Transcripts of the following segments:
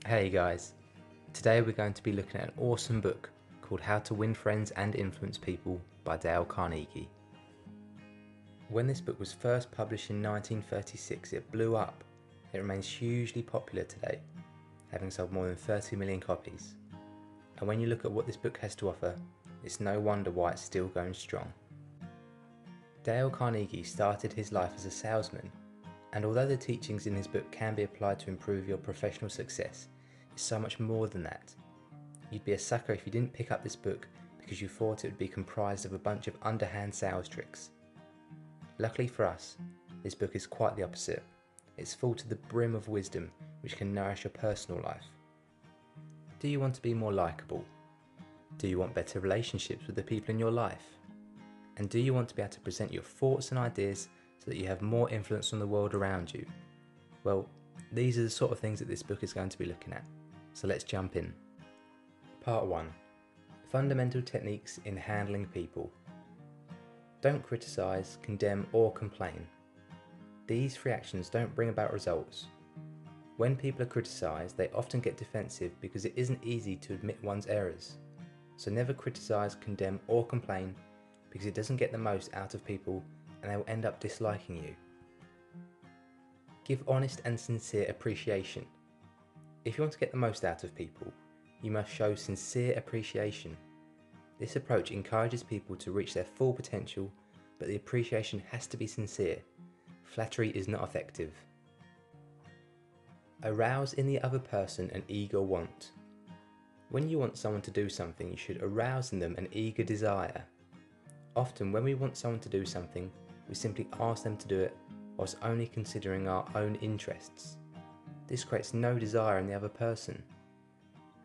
Hey guys, today we're going to be looking at an awesome book called How to Win Friends and Influence People by Dale Carnegie. When this book was first published in 1936, it blew up. It remains hugely popular today, having sold more than 30 million copies. And when you look at what this book has to offer, it's no wonder why it's still going strong. Dale Carnegie started his life as a salesman, and although the teachings in his book can be applied to improve your professional success, it's so much more than that. You'd be a sucker if you didn't pick up this book because you thought it would be comprised of a bunch of underhand sales tricks. Luckily for us, this book is quite the opposite. It's full to the brim of wisdom which can nourish your personal life. Do you want to be more likable? Do you want better relationships with the people in your life? And do you want to be able to present your thoughts and ideas so that you have more influence on the world around you? Well, these are the sort of things that this book is going to be looking at. So let's jump in. Part 1. Fundamental Techniques in Handling People. Don't criticise, condemn or complain. These three actions don't bring about results. When people are criticised, they often get defensive because it isn't easy to admit one's errors. So never criticise, condemn or complain because it doesn't get the most out of people and they will end up disliking you. Give honest and sincere appreciation. If you want to get the most out of people, you must show sincere appreciation. This approach encourages people to reach their full potential, but the appreciation has to be sincere. Flattery is not effective. Arouse in the other person an eager want. When you want someone to do something, you should arouse in them an eager desire. Often when we want someone to do something, we simply ask them to do it whilst only considering our own interests. This creates no desire in the other person.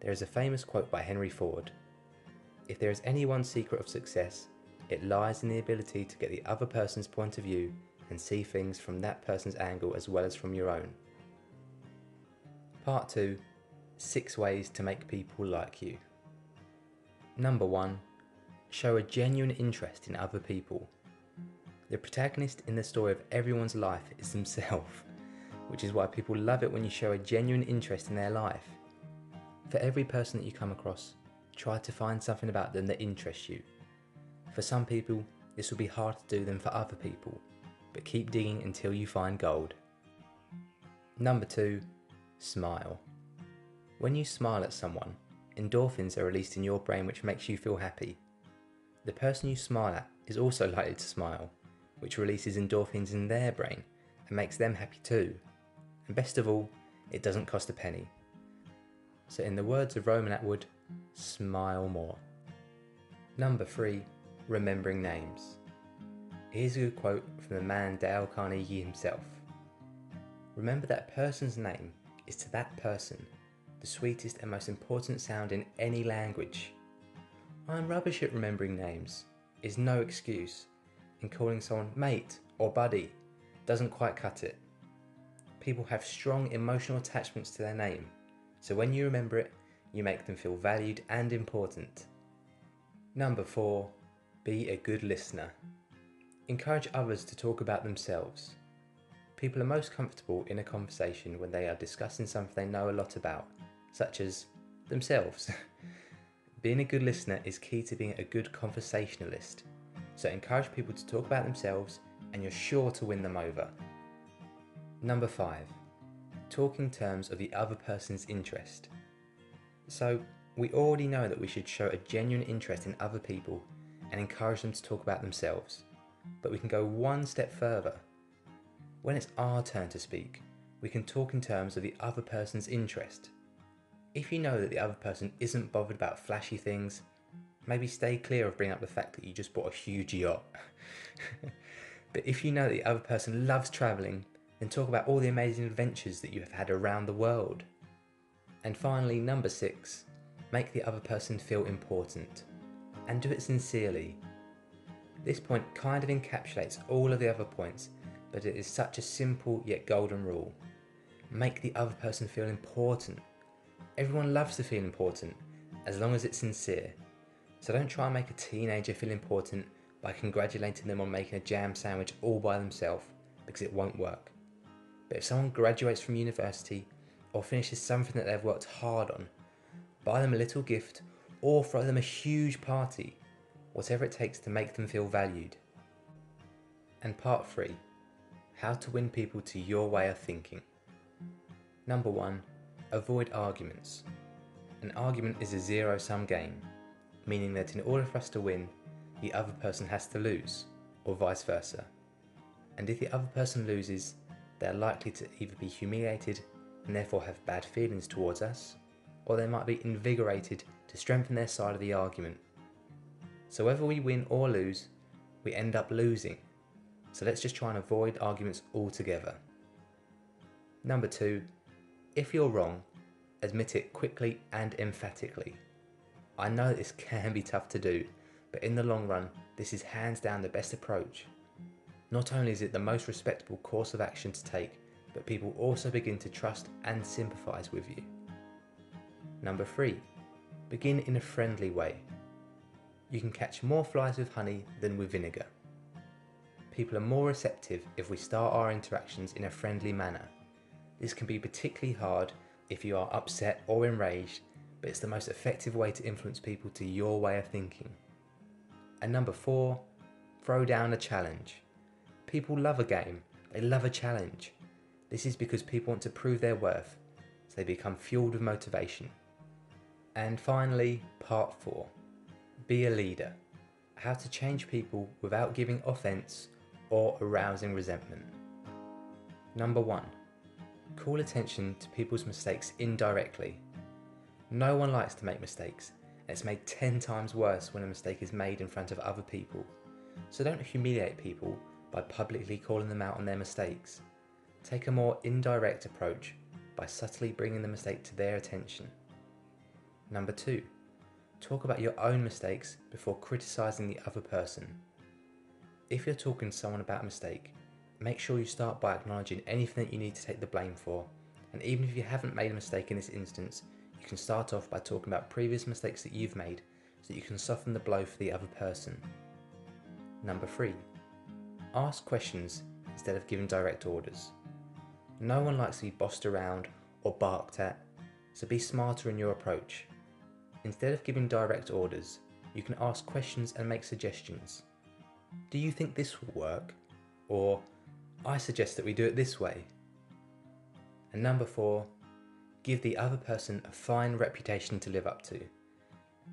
There is a famous quote by Henry Ford: "If there is any one secret of success, it lies in the ability to get the other person's point of view and see things from that person's angle as well as from your own." Part 2. 6 ways to make people like you. Number 1. Show a genuine interest in other people. The protagonist in the story of everyone's life is themselves, which is why people love it when you show a genuine interest in their life. For every person that you come across, try to find something about them that interests you. For some people, this will be hard to do than for other people, but keep digging until you find gold. Number 2. Smile. When you smile at someone, endorphins are released in your brain which makes you feel happy. The person you smile at is also likely to smile, which releases endorphins in their brain and makes them happy too. And best of all, it doesn't cost a penny. So in the words of Roman Atwood, smile more. Number 3. Remembering names. Here's a good quote from the man Dale Carnegie himself. Remember that a person's name is to that person the sweetest and most important sound in any language. "I'm rubbish at remembering names" is no excuse, and calling someone mate or buddy doesn't quite cut it. People have strong emotional attachments to their name, so when you remember it, you make them feel valued and important. Number 4. Be a good listener. Encourage others to talk about themselves. People are most comfortable in a conversation when they are discussing something they know a lot about, such as themselves. Being a good listener is key to being a good conversationalist, so encourage people to talk about themselves and you're sure to win them over. Number 5. Talk in terms of the other person's interest. So, we already know that we should show a genuine interest in other people and encourage them to talk about themselves, but we can go one step further. When it's our turn to speak, we can talk in terms of the other person's interest. If you know that the other person isn't bothered about flashy things, maybe stay clear of bringing up the fact that you just bought a huge yacht. But if you know that the other person loves travelling, then talk about all the amazing adventures that you have had around the world. And finally, number 6, make the other person feel important, and do it sincerely. This point kind of encapsulates all of the other points, but it is such a simple yet golden rule. Make the other person feel important. Everyone loves to feel important, as long as it's sincere. So don't try and make a teenager feel important by congratulating them on making a jam sandwich all by themselves, because it won't work. But if someone graduates from university or finishes something that they've worked hard on. Buy them a little gift or throw them a huge party, whatever it takes to make them feel valued. And part 3, how to win people to your way of thinking. Number 1, avoid arguments. An argument is a zero-sum game, meaning that in order for us to win, the other person has to lose, or vice versa. And if the other person loses, they are likely to either be humiliated and therefore have bad feelings towards us, or they might be invigorated to strengthen their side of the argument. So whether we win or lose, we end up losing. So let's just try and avoid arguments altogether. Number 2, if you're wrong, admit it quickly and emphatically. I know this can be tough to do, but in the long run, this is hands down the best approach. Not only is it the most respectable course of action to take, but people also begin to trust and sympathise with you. Number 3, begin in a friendly way. You can catch more flies with honey than with vinegar. People are more receptive if we start our interactions in a friendly manner. This can be particularly hard if you are upset or enraged, but it's the most effective way to influence people to your way of thinking. And number 4, throw down a challenge. People love a game, they love a challenge. This is because people want to prove their worth, so they become fueled with motivation. And finally, part 4, be a leader. How to change people without giving offence or arousing resentment. Number 1, call attention to people's mistakes indirectly. No one likes to make mistakes, and it's made 10 times worse when a mistake is made in front of other people. So don't humiliate people by publicly calling them out on their mistakes. Take a more indirect approach by subtly bringing the mistake to their attention. Number 2, talk about your own mistakes before criticising the other person. If you're talking to someone about a mistake, make sure you start by acknowledging anything that you need to take the blame for, and even if you haven't made a mistake in this instance, you can start off by talking about previous mistakes that you've made so that you can soften the blow for the other person. Number 3, ask questions instead of giving direct orders. No one likes to be bossed around or barked at, so be smarter in your approach. Instead of giving direct orders, you can ask questions and make suggestions. Do you think this will work? Or, I suggest that we do it this way. And number 4, give the other person a fine reputation to live up to.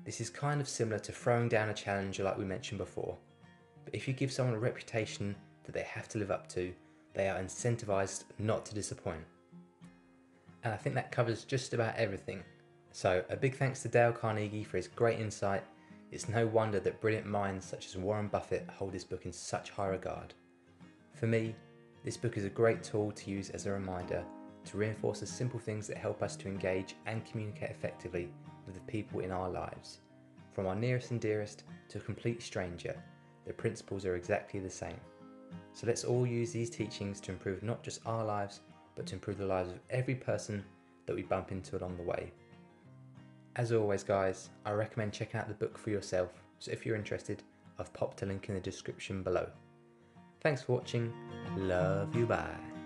This is kind of similar to throwing down a challenge like we mentioned before, but if you give someone a reputation that they have to live up to, they are incentivized not to disappoint. And I think that covers just about everything. So a big thanks to Dale Carnegie for his great insight. It's no wonder that brilliant minds such as Warren Buffett hold this book in such high regard. For me, this book is a great tool to use as a reminder to reinforce the simple things that help us to engage and communicate effectively with the people in our lives. From our nearest and dearest to a complete stranger, the principles are exactly the same. So let's all use these teachings to improve not just our lives, but to improve the lives of every person that we bump into along the way. As always guys, I recommend checking out the book for yourself, so if you're interested, I've popped a link in the description below. Thanks for watching, love you, bye.